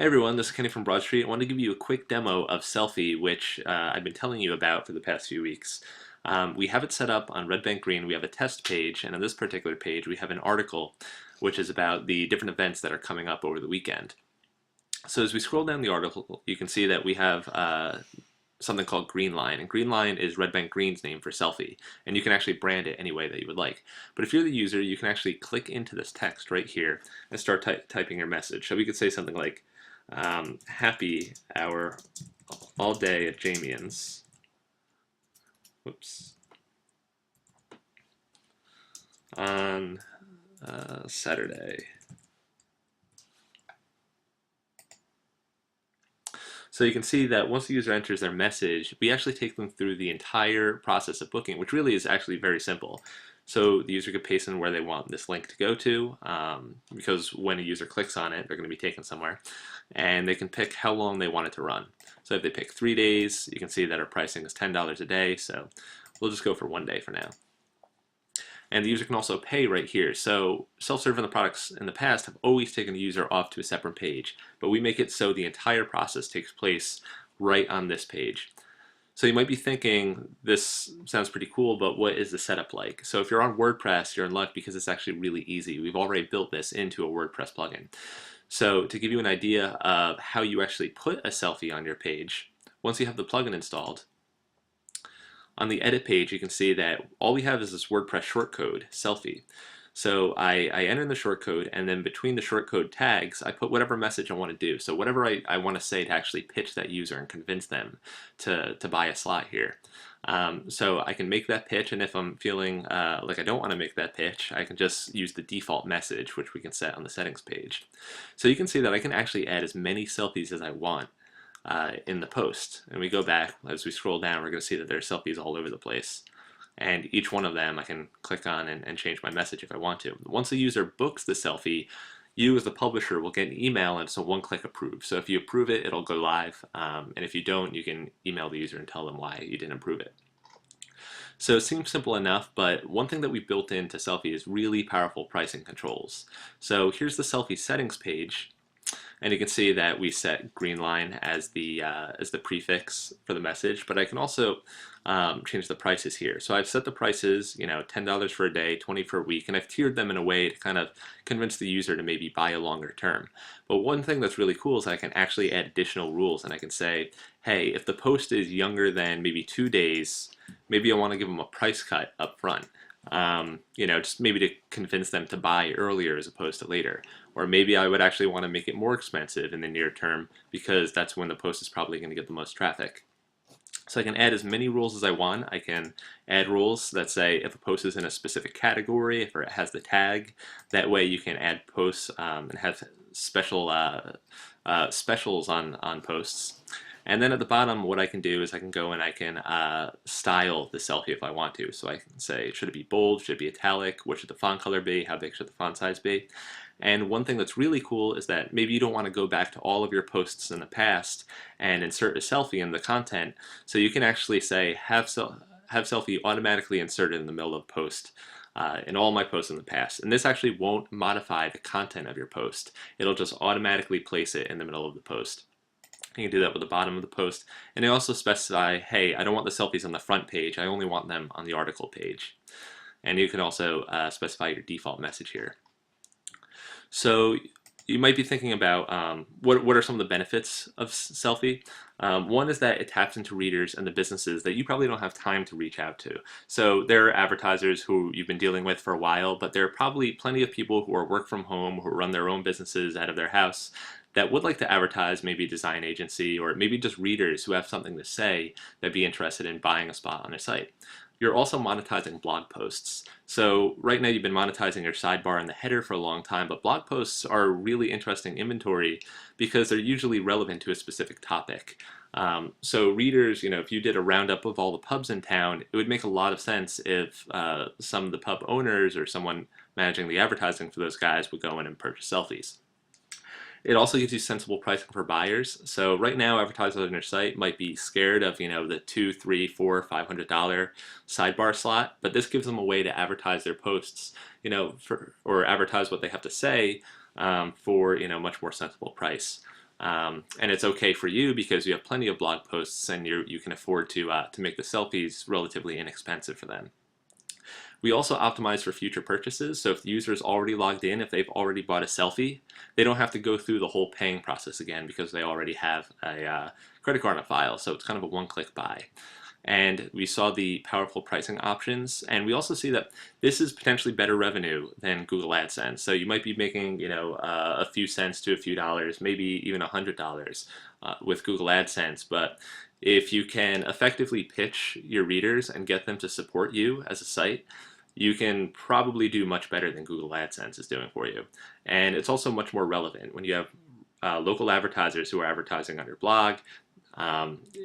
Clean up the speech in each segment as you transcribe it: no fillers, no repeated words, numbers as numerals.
Hey everyone, this is Kenny from Broadstreet. I want to give you a quick demo of Selfie, which I've been telling you about for the past few weeks. We have it set up on Red Bank Green. We have a test page, and on this particular page we have an article which is about the different events that are coming up over the weekend. So as we scroll down the article, you can see that we have something called Green Line, and Green Line is Red Bank Green's name for Selfie, and you can actually brand it any way that you would like. But if you're the user, you can actually click into this text right here and start typing your message. So we could say something like, happy hour all day at Jamian's. Whoops. On Saturday. So you can see that once the user enters their message, we actually take them through the entire process of booking, which really is actually very simple. So the user could paste in where they want this link to go to, because when a user clicks on it, they're going to be taken somewhere. And they can pick how long they want it to run. So if they pick 3 days, you can see that our pricing is $10 a day, so we'll just go for 1 day for now. And the user can also pay right here. So self-serve in the products in the past have always taken the user off to a separate page, but we make it so the entire process takes place right on this page. So you might be thinking, this sounds pretty cool, but what is the setup like? So if you're on WordPress, you're in luck because it's actually really easy. We've already built this into a WordPress plugin. So to give you an idea of how you actually put a selfie on your page, once you have the plugin installed, on the edit page you can see that all we have is this WordPress shortcode, Selfie. So I enter in the shortcode, and then between the shortcode tags I put whatever message I want to do. So whatever I want to say to actually pitch that user and convince them to buy a slot here. So I can make that pitch, and if I'm feeling like I don't want to make that pitch, I can just use the default message, which we can set on the settings page. So you can see that I can actually add as many selfies as I want in the post. And we go back, as we scroll down, we're going to see that there are selfies all over the place. And each one of them I can click on and change my message if I want to. Once the user books the selfie, you as the publisher will get an email, and it's a one-click approve. So if you approve it, it'll go live, and if you don't, you can email the user and tell them why you didn't approve it. So it seems simple enough, but one thing that we built into Selfie is really powerful pricing controls. So here's the Selfie settings page, and you can see that we set green line as the prefix for the message, but I can also change the prices here. So I've set the prices, $10 for a day, $20 for a week, and I've tiered them in a way to kind of convince the user to maybe buy a longer term. But one thing that's really cool is I can actually add additional rules, and I can say, hey, if the post is younger than maybe 2 days, maybe I want to give them a price cut up front. Just maybe to convince them to buy earlier as opposed to later. Or maybe I would actually want to make it more expensive in the near term because that's when the post is probably going to get the most traffic. So I can add as many rules as I want. I can add rules that say if a post is in a specific category, if it has the tag. That way you can add posts and have special specials on posts. And then at the bottom, what I can do is I can go and I can style the selfie if I want to. So I can say, should it be bold? Should it be italic? What should the font color be? How big should the font size be? And one thing that's really cool is that maybe you don't want to go back to all of your posts in the past and insert a selfie in the content. So you can actually say, have selfie automatically inserted in the middle of post. In all my posts in the past. And this actually won't modify the content of your post. It'll just automatically place it in the middle of the post. You can do that with the bottom of the post. And they also specify, hey, I don't want the selfies on the front page. I only want them on the article page. And you can also specify your default message here. So you might be thinking about what are some of the benefits of Selfie. One is that it taps into readers and the businesses that you probably don't have time to reach out to. So there are advertisers who you've been dealing with for a while, but there are probably plenty of people who are work from home, who run their own businesses out of their house, that would like to advertise, maybe a design agency, or maybe just readers who have something to say that'd be interested in buying a spot on a site. You're also monetizing blog posts. So right now you've been monetizing your sidebar and the header for a long time, but blog posts are really interesting inventory because they're usually relevant to a specific topic. So readers, if you did a roundup of all the pubs in town, it would make a lot of sense if some of the pub owners or someone managing the advertising for those guys would go in and purchase selfies. It also gives you sensible pricing for buyers. So right now, advertisers on your site might be scared of, the $2, $3, $4, $500 sidebar slot, but this gives them a way to advertise their posts, or advertise what they have to say for, much more sensible price. And it's okay for you because you have plenty of blog posts and you can afford to make the selfies relatively inexpensive for them. We also optimize for future purchases. So if the user is already logged in, if they've already bought a selfie, they don't have to go through the whole paying process again because they already have a credit card on file. So it's kind of a one-click buy. And we saw the powerful pricing options, and we also see that this is potentially better revenue than Google AdSense. So you might be making, a few cents to a few dollars, maybe even $100 with Google AdSense. But if you can effectively pitch your readers and get them to support you as a site, you can probably do much better than Google AdSense is doing for you. And it's also much more relevant when you have local advertisers who are advertising on your blog.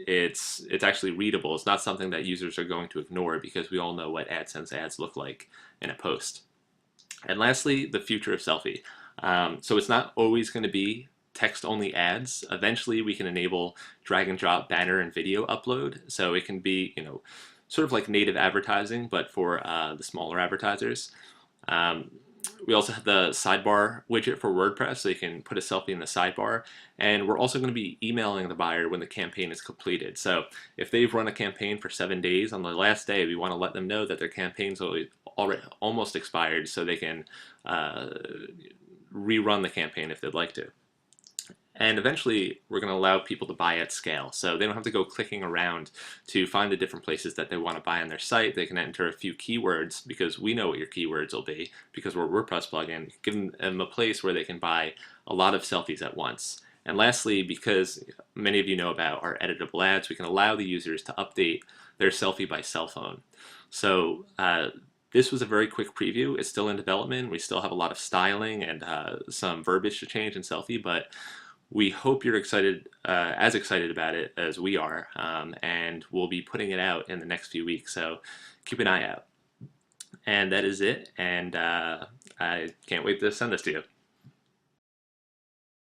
It's actually readable. It's not something that users are going to ignore because we all know what AdSense ads look like in a post. And lastly, the future of Selfie. So it's not always going to be text-only ads. Eventually, we can enable drag and drop banner and video upload. So it can be, sort of like native advertising, but for the smaller advertisers. We also have the sidebar widget for WordPress, so you can put a selfie in the sidebar. And we're also going to be emailing the buyer when the campaign is completed. So if they've run a campaign for 7 days, on the last day, we want to let them know that their campaign's already almost expired, so they can rerun the campaign if they'd like to. And eventually, we're going to allow people to buy at scale. So they don't have to go clicking around to find the different places that they want to buy on their site. They can enter a few keywords because we know what your keywords will be because we're a WordPress plugin, giving them a place where they can buy a lot of selfies at once. And lastly, because many of you know about our editable ads, we can allow the users to update their selfie by cell phone. So this was a very quick preview. It's still in development. We still have a lot of styling and some verbiage to change in Selfie, but we hope you're as excited about it as we are, and we'll be putting it out in the next few weeks, so keep an eye out. And that is it, and I can't wait to send this to you.